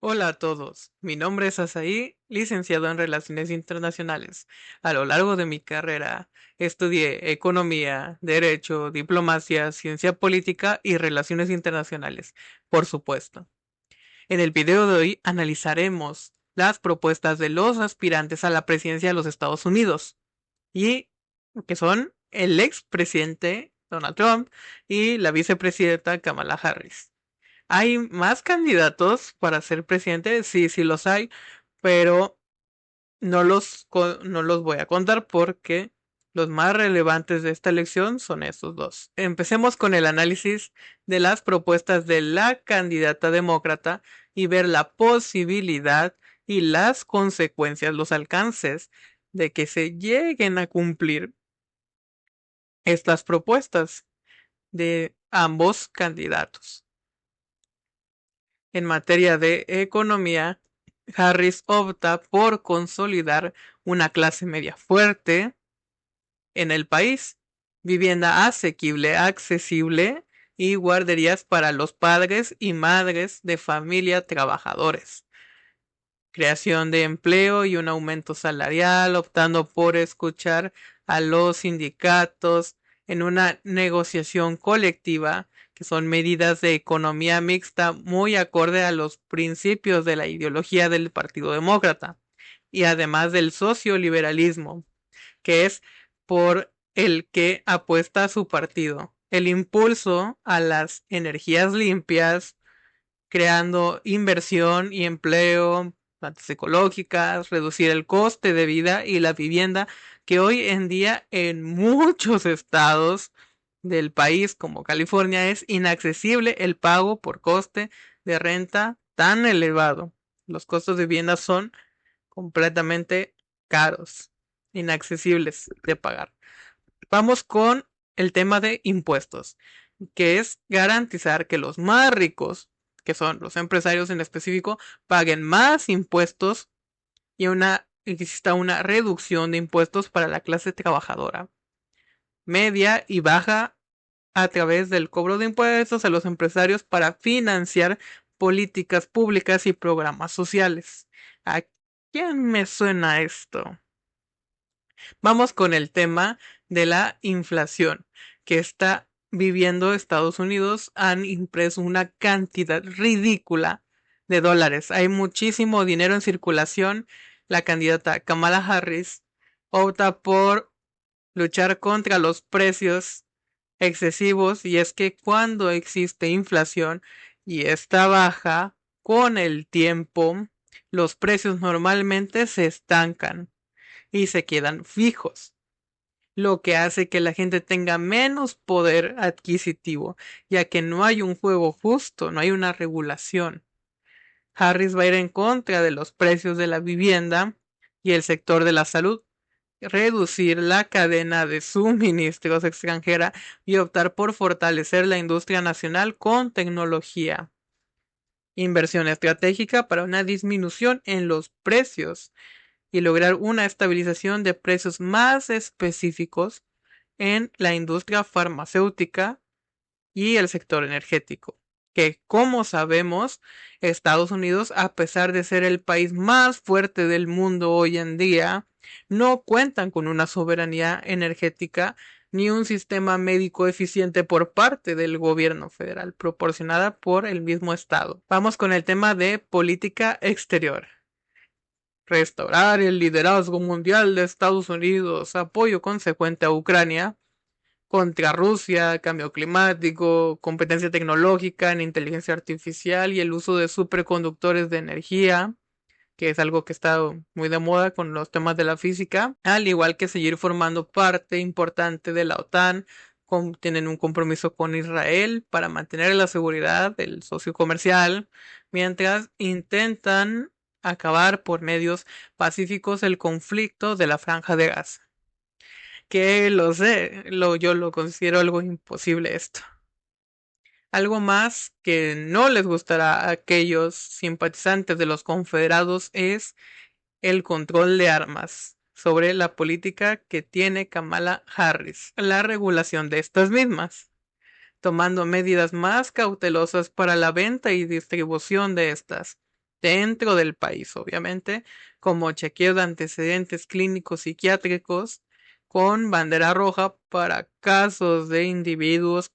Hola a todos, mi nombre es Asaí, licenciado en Relaciones Internacionales. A lo largo de mi carrera estudié economía, derecho, diplomacia, ciencia política y relaciones internacionales, por supuesto. En el video de hoy analizaremos las propuestas de los aspirantes a la presidencia de los Estados Unidos, y que son el expresidente Donald Trump y la vicepresidenta Kamala Harris. ¿Hay más candidatos para ser presidente? Sí, sí los hay, pero no los voy a contar porque los más relevantes de esta elección son estos dos. Empecemos con el análisis de las propuestas de la candidata demócrata y ver la posibilidad y las consecuencias, los alcances de que se lleguen a cumplir estas propuestas de ambos candidatos. En materia de economía, Harris opta por consolidar una clase media fuerte en el país, vivienda asequible, accesible y guarderías para los padres y madres de familia trabajadores. Creación de empleo y un aumento salarial, optando por escuchar a los sindicatos en una negociación colectiva, que son medidas de economía mixta muy acorde a los principios de la ideología del Partido Demócrata y además del socioliberalismo, que es por el que apuesta su partido. El impulso a las energías limpias, creando inversión y empleo, plantas ecológicas, reducir el coste de vida y la vivienda, que hoy en día en muchos estados del país como California es inaccesible el pago por coste de renta tan elevado. Los costos de vivienda son completamente caros, inaccesibles de pagar. Vamos con el tema de impuestos, que es garantizar que los más ricos, que son los empresarios en específico, paguen más impuestos y exista una reducción de impuestos para la clase trabajadora, media y baja, a través del cobro de impuestos a los empresarios para financiar políticas públicas y programas sociales. ¿A quién me suena esto? Vamos con el tema de la inflación que está viviendo Estados Unidos. Han impreso una cantidad ridícula de dólares. Hay muchísimo dinero en circulación. La candidata Kamala Harris opta por luchar contra los precios excesivos, y es que cuando existe inflación y está baja, con el tiempo los precios normalmente se estancan y se quedan fijos, lo que hace que la gente tenga menos poder adquisitivo, ya que no hay un juego justo, no hay una regulación. Harris va a ir en contra de los precios de la vivienda y el sector de la salud, reducir la cadena de suministros extranjera y optar por fortalecer la industria nacional con tecnología. Inversión estratégica para una disminución en los precios y lograr una estabilización de precios más específicos en la industria farmacéutica y el sector energético, que como sabemos, Estados Unidos, a pesar de ser el país más fuerte del mundo hoy en día, no cuentan con una soberanía energética ni un sistema médico eficiente por parte del gobierno federal, proporcionada por el mismo estado. Vamos con el tema de política exterior. Restaurar el liderazgo mundial de Estados Unidos, apoyo consecuente a Ucrania, contra Rusia, cambio climático, competencia tecnológica en inteligencia artificial y el uso de superconductores de energía, que es algo que está muy de moda con los temas de la física, al igual que seguir formando parte importante de la OTAN. Tienen un compromiso con Israel para mantener la seguridad del socio comercial, mientras intentan acabar por medios pacíficos el conflicto de la Franja de Gaza. Que lo sé, yo lo considero algo imposible esto. Algo más que no les gustará a aquellos simpatizantes de los confederados es el control de armas sobre la política que tiene Kamala Harris, la regulación de estas mismas, tomando medidas más cautelosas para la venta y distribución de estas, dentro del país, obviamente, como chequeo de antecedentes clínicos psiquiátricos con bandera roja para casos de individuos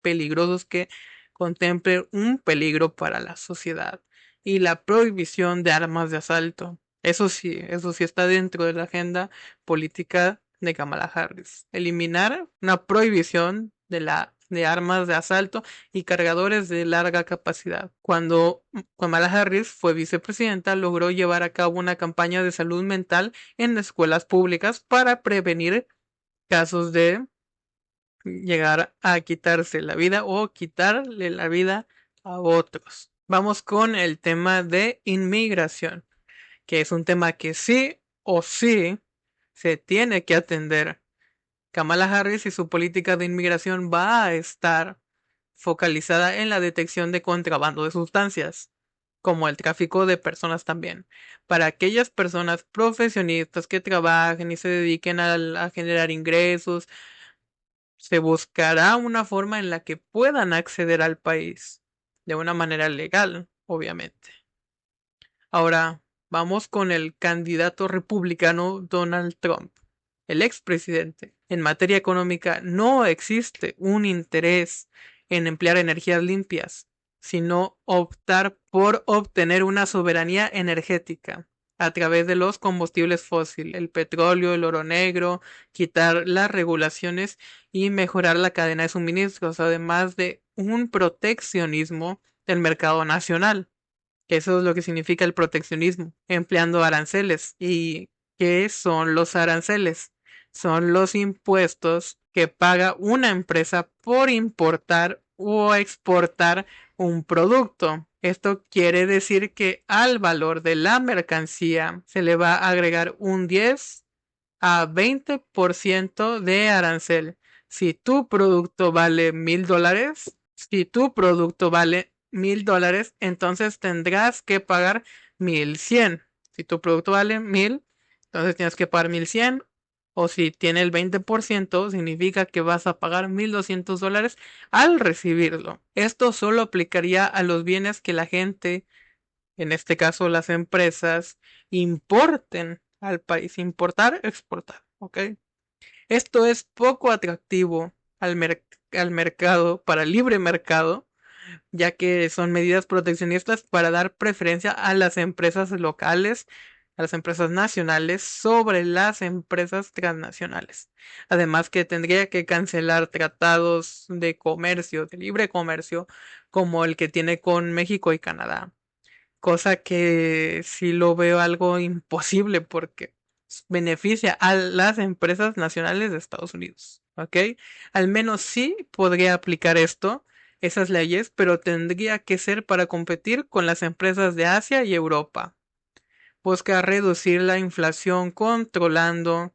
peligrosos que contemplen un peligro para la sociedad y la prohibición de armas de asalto. Eso sí está dentro de la agenda política de Kamala Harris. Eliminar una prohibición de armas de asalto y cargadores de larga capacidad. Cuando Kamala Harris fue vicepresidenta, logró llevar a cabo una campaña de salud mental en escuelas públicas para prevenir casos de llegar a quitarse la vida o quitarle la vida a otros. Vamos con el tema de inmigración, que es un tema que sí o sí se tiene que atender. Kamala Harris y su política de inmigración va a estar focalizada en la detección de contrabando de sustancias, como el tráfico de personas también. Para aquellas personas profesionistas que trabajen y se dediquen a generar ingresos, se buscará una forma en la que puedan acceder al país de una manera legal, obviamente. Ahora vamos con el candidato republicano Donald Trump, el expresidente. En materia económica no existe un interés en emplear energías limpias, sino optar por obtener una soberanía energética a través de los combustibles fósiles, el petróleo, el oro negro, quitar las regulaciones y mejorar la cadena de suministros, además de un proteccionismo del mercado nacional. Eso es lo que significa el proteccionismo, empleando aranceles. ¿Y qué son los aranceles? Son los impuestos que paga una empresa por importar o exportar un producto. Esto quiere decir que al valor de la mercancía se le va a agregar un 10 a 20% de arancel. Si tu producto vale $1,000, si tu producto vale $1,000, entonces tendrás que pagar 1,100. Si tu producto vale 1,000, entonces tienes que pagar 1,100. O si tiene el 20%, significa que vas a pagar $1,200 al recibirlo. Esto solo aplicaría a los bienes que la gente, en este caso las empresas, importen al país. Importar, exportar, ¿ok? Esto es poco atractivo al mercado, para el libre mercado, ya que son medidas proteccionistas para dar preferencia a las empresas locales, a las empresas nacionales sobre las empresas transnacionales. Además que tendría que cancelar tratados de comercio, de libre comercio, como el que tiene con México y Canadá. Cosa que sí lo veo algo imposible porque beneficia a las empresas nacionales de Estados Unidos, ¿ok? Al menos sí podría aplicar esas leyes, pero tendría que ser para competir con las empresas de Asia y Europa. Busca reducir la inflación controlando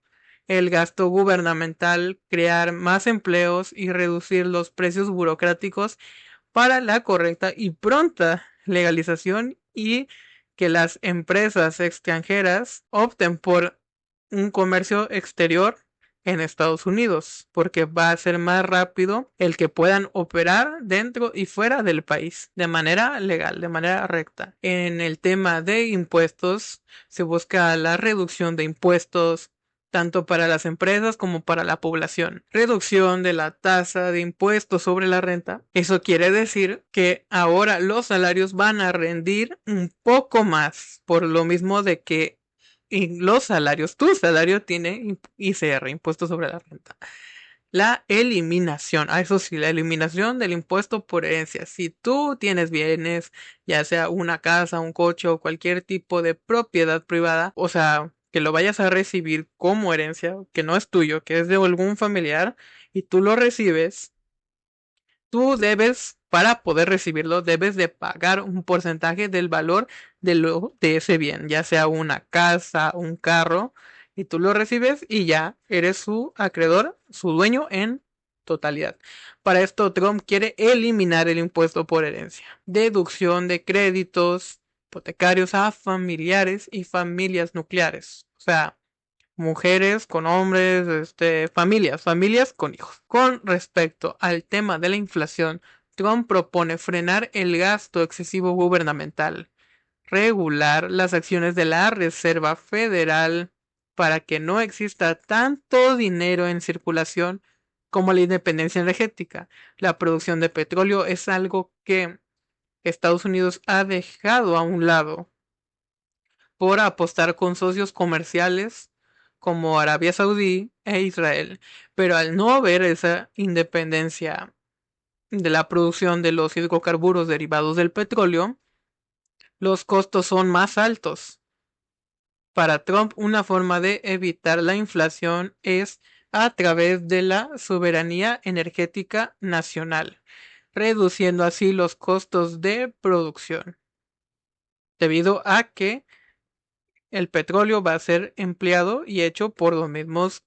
el gasto gubernamental, crear más empleos y reducir los precios burocráticos para la correcta y pronta legalización y que las empresas extranjeras opten por un comercio exterior en Estados Unidos, porque va a ser más rápido el que puedan operar dentro y fuera del país de manera legal, de manera recta. En el tema de impuestos, se busca la reducción de impuestos tanto para las empresas como para la población. Reducción de la tasa de impuestos sobre la renta. Eso quiere decir que ahora los salarios van a rendir un poco más, por lo mismo de que los salarios, tu salario tiene ICR, impuesto sobre la renta. La eliminación, eso sí, la eliminación del impuesto por herencia. Si tú tienes bienes, ya sea una casa, un coche o cualquier tipo de propiedad privada, o sea, que lo vayas a recibir como herencia, que no es tuyo, que es de algún familiar, y tú lo recibes, tú debes, para poder recibirlo, debes de pagar un porcentaje del valor de ese bien, ya sea una casa, un carro, y tú lo recibes y ya eres su acreedor, su dueño en totalidad. Para esto, Trump quiere eliminar el impuesto por herencia, deducción de créditos hipotecarios a familiares y familias nucleares. O sea, mujeres con hombres, familias con hijos. Con respecto al tema de la inflación, Trump propone frenar el gasto excesivo gubernamental. regular las acciones de la Reserva Federal para que no exista tanto dinero en circulación como la independencia energética. La producción de petróleo es algo que Estados Unidos ha dejado a un lado por apostar con socios comerciales como Arabia Saudí e Israel. Pero al no haber esa independencia de la producción de los hidrocarburos derivados del petróleo, los costos son más altos. Para Trump, una forma de evitar la inflación es a través de la soberanía energética nacional, reduciendo así los costos de producción, debido a que el petróleo va a ser empleado y hecho por los mismos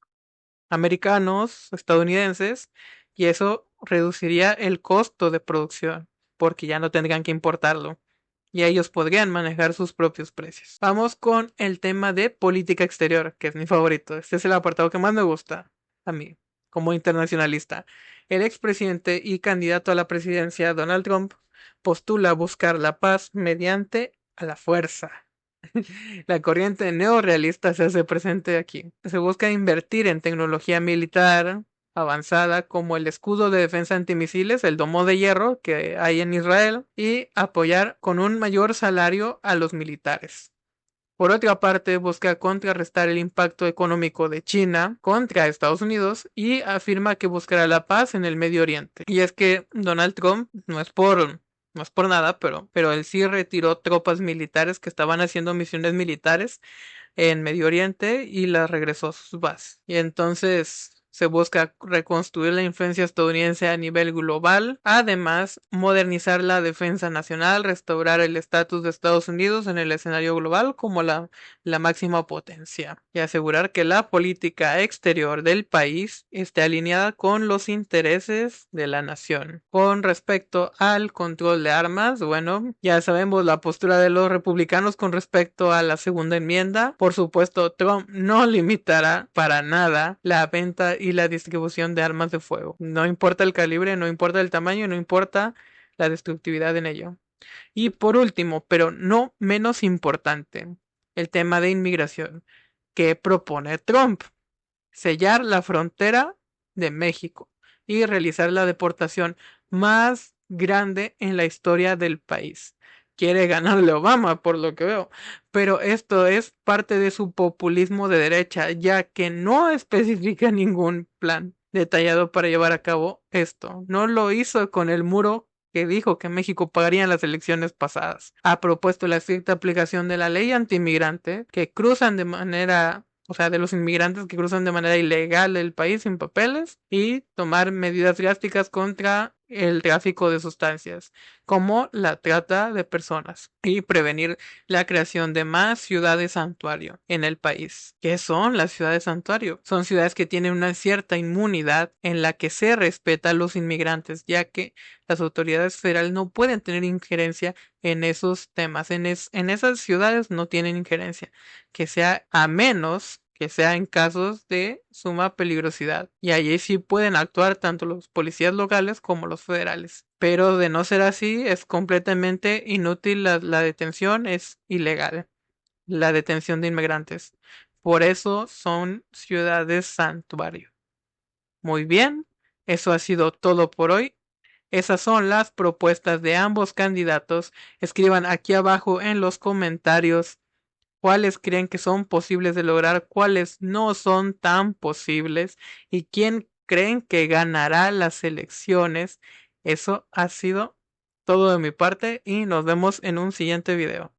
americanos, estadounidenses, y eso reduciría el costo de producción, porque ya no tendrían que importarlo, y ellos podrían manejar sus propios precios. Vamos con el tema de política exterior, que es mi favorito. Este es el apartado que más me gusta a mí, como internacionalista. El expresidente y candidato a la presidencia, Donald Trump, postula buscar la paz mediante a la fuerza. La corriente neorrealista se hace presente aquí. Se busca invertir en tecnología militar avanzada como el escudo de defensa antimisiles, el domo de hierro que hay en Israel, y apoyar con un mayor salario a los militares. Por otra parte, busca contrarrestar el impacto económico de China contra Estados Unidos y afirma que buscará la paz en el Medio Oriente. Y es que Donald Trump no es por nada, pero él sí retiró tropas militares que estaban haciendo misiones militares en Medio Oriente y las regresó a sus bases. Y entonces se busca reconstruir la influencia estadounidense a nivel global, además modernizar la defensa nacional, restaurar el estatus de Estados Unidos en el escenario global como la máxima potencia y asegurar que la política exterior del país esté alineada con los intereses de la nación. Con respecto al control de armas, bueno, ya sabemos la postura de los republicanos con respecto a la segunda enmienda. Por supuesto, Trump no limitará para nada la venta y la distribución de armas de fuego. No importa el calibre, no importa el tamaño, no importa la destructividad en ello. Y por último, pero no menos importante, el tema de inmigración. ¿Qué propone Trump? Sellar la frontera de México y realizar la deportación más grande en la historia del país. Quiere ganarle a Obama, por lo que veo, pero esto es parte de su populismo de derecha, ya que no especifica ningún plan detallado para llevar a cabo esto. No lo hizo con el muro que dijo que México pagaría en las elecciones pasadas. Ha propuesto la estricta aplicación de la ley antimigrante que cruzan de manera, o sea, de los inmigrantes que cruzan de manera ilegal el país sin papeles, y tomar medidas drásticas contra el tráfico de sustancias, como la trata de personas, y prevenir la creación de más ciudades santuario en el país. ¿Qué son las ciudades santuario? Son ciudades que tienen una cierta inmunidad en la que se respeta a los inmigrantes, ya que las autoridades federales no pueden tener injerencia en esos temas. En esas ciudades no tienen injerencia, que sea a menos que sea en casos de suma peligrosidad. Y allí sí pueden actuar tanto los policías locales como los federales. Pero de no ser así, es completamente inútil la detención, es ilegal la detención de inmigrantes. Por eso son ciudades santuario. Muy bien, eso ha sido todo por hoy. Esas son las propuestas de ambos candidatos. Escriban aquí abajo en los comentarios cuáles creen que son posibles de lograr, cuáles no son tan posibles y quién creen que ganará las elecciones. Eso ha sido todo de mi parte y nos vemos en un siguiente video.